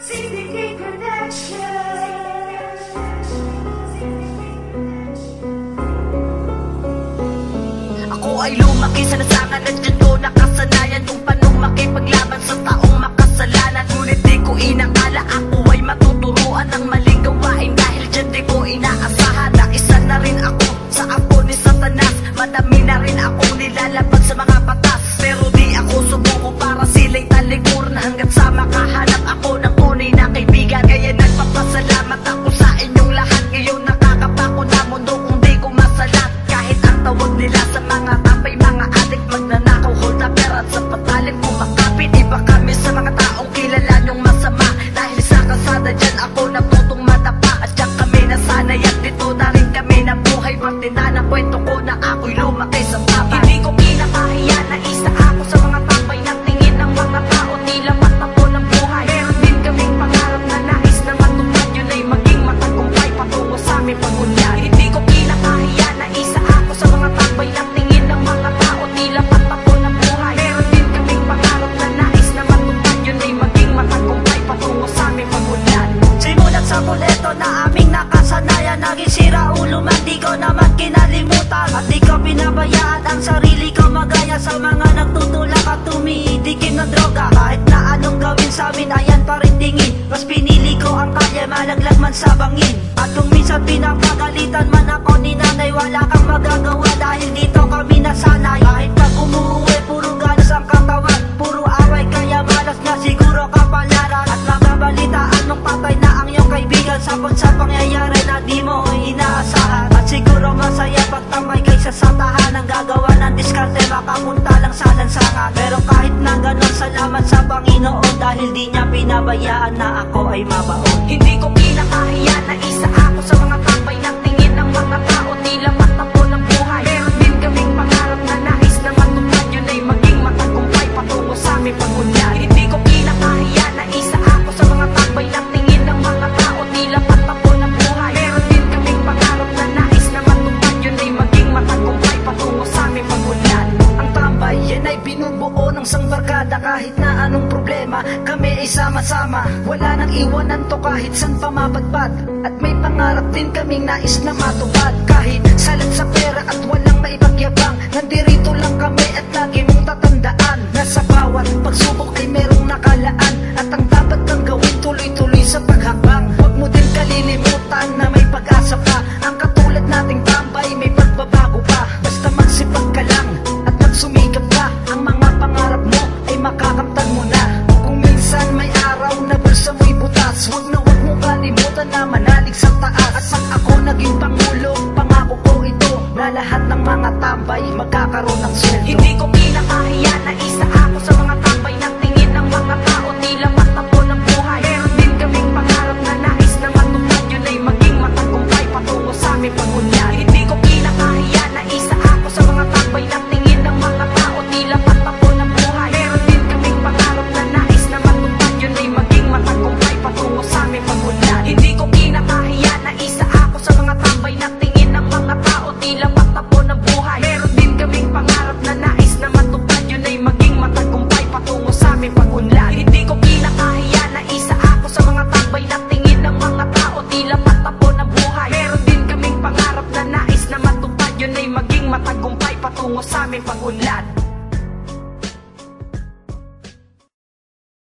CDK Connection. Ako ay lumaki sa nasangan at dyan ko nakasanayan kung paano makipaglaban sa taong makasalanan. Ngunit di ko inakala ako ay matuturuan ng maling gawain, dahil dyan di ko inaasahan na isa na rin ako sa apo ni Satanas. Madami na rin akong nilalabag sa mga batas, pero di ako subuko para sila'y talikuran, hanggat sa makahanap ako ng tunay na kaibigan. Kaya nagpapasalamat ako sa inyong lahat. Ngayon nakakapako na mundo kung di ko masalat. Kahit ang tawag nila sa mga tapay, mga adik, magnanakaw, hold up, at sa patalim kumakapit. Iba kami sa mga taong kilala nyong masama, dahil sa kasada dyan ako natutong madapa. At dyan kami nasanay at dito na rin kami nabuhay. Parte na ng kwento ko na ako'y lumaki sa papa. Hindi ko kinakahiya na isa ako sa mga tapay na tingin ng mga tao, tila matapo ng buhay. Meron din kaming pangarap na nais na matupad, yun ay maging matagumpay patungo sa aming pagunlad. Hindi ko kinakahiya na isa ako sa mga tapay na tingin ng mga tao, tila matapo ng buhay. Meron din kaming pangarap na nais na matupad, yun ay maging matagumpay patungo sa aming pagunlad. Simulat sa boleto na aming nakasanayan, naging sira ulo man di ko naman kinalimutan. At di ko pinabayaan ang sarili ko magaya sa mga nagtutulak at tumiidikin ng droga. Kahit na anong gawin sa amin, ayan pa rin tingin. Mas pinili ko ang kalye, malaglag man sa bangin. At kung minsan pinapagalitan man ako ni nanay, wala kang magagawa dahil dito kami nasanay. Kahit pag umuwi, puro ganas ang katawan, puro away, kaya malas na siguro kapalaran. At nababalitaan mong patay na ang iyong kaibigan, sapon sa pangyayari na di mo inaasahan. At siguro masaya pagtambay kaysa sa tahanan, gagawa ng diskarte, makapunta lang sa lansangan. Pero kahit na ganon, salamat sa Panginoon, dahil di niya pinabayaan na ako ay mabaon. Hindi ko kinakahiya na isa ako sa mga tapay na tingin ng mga tao, tila matapo ng buhay. Meron din kaming pangarap na nais na matupad, yun ay maging matagumpay patungo sa aming pagunlad. Hindi ko kinakahiya na isa ako sa mga tapay na tingin ng mga tao, tila matapo ng buhay. Meron din kaming pangarap na nais na matupad, yun ay maging matagumpay patungo sa aming pagunlad. Ang tambay, yan ay binubuo ng isang barkada. Kahit na anong problema, kami ay sama-sama. Wala nang iwanan to kahit san pa mapadpad. At may pangarap din kaming nais na matupad. Kahit salat sa pera at walang maipagyabang, nandirito lang kami at lagi mong tatandaan na sa bawat pagsubok ay merong nakalaan. At ang dapat kang gawin, tuloy-tuloy sa paghakbang. Huwag mo din kalilimutan na may pag-asa pa. Ang katulad nating tambay, may pagbabago pa. Basta magsipag ka lang at magsumikap ka, ang mga pangarap mo ay makakamtan mo na. Kung minsan may araw na bulsa mo'y butas, huwag mo kalimutan na manalig sa taas. At pag ako naging pangulo, pangako ko ito, na lahat ng mga tambay magkakaroon ng sweldo. Hindi ko kinakahiya na isa ako sa mga tambay na tingin ng mga tao, tila matapo ng buhay. Meron din kaming pangarap na nais na matupad, yun ay maging matagumpay patungo sa aming pagunlad. Hindi ko kinakahiya na isa ako sa mga tambay na tingin ng mga tao, tila matapo ng buhay. Meron din kaming pangarap na nais na matupad, yun ay maging matagumpay patungo sa aming pagunlad. Hindi ko kinakahiya na isa ako sa mga tambay na tingin ng mga tao, tila matapo ng buhay. Meron din kaming pangarap na nais na matupad, yun ay maging matagumpay patungo sa aming pagunlad.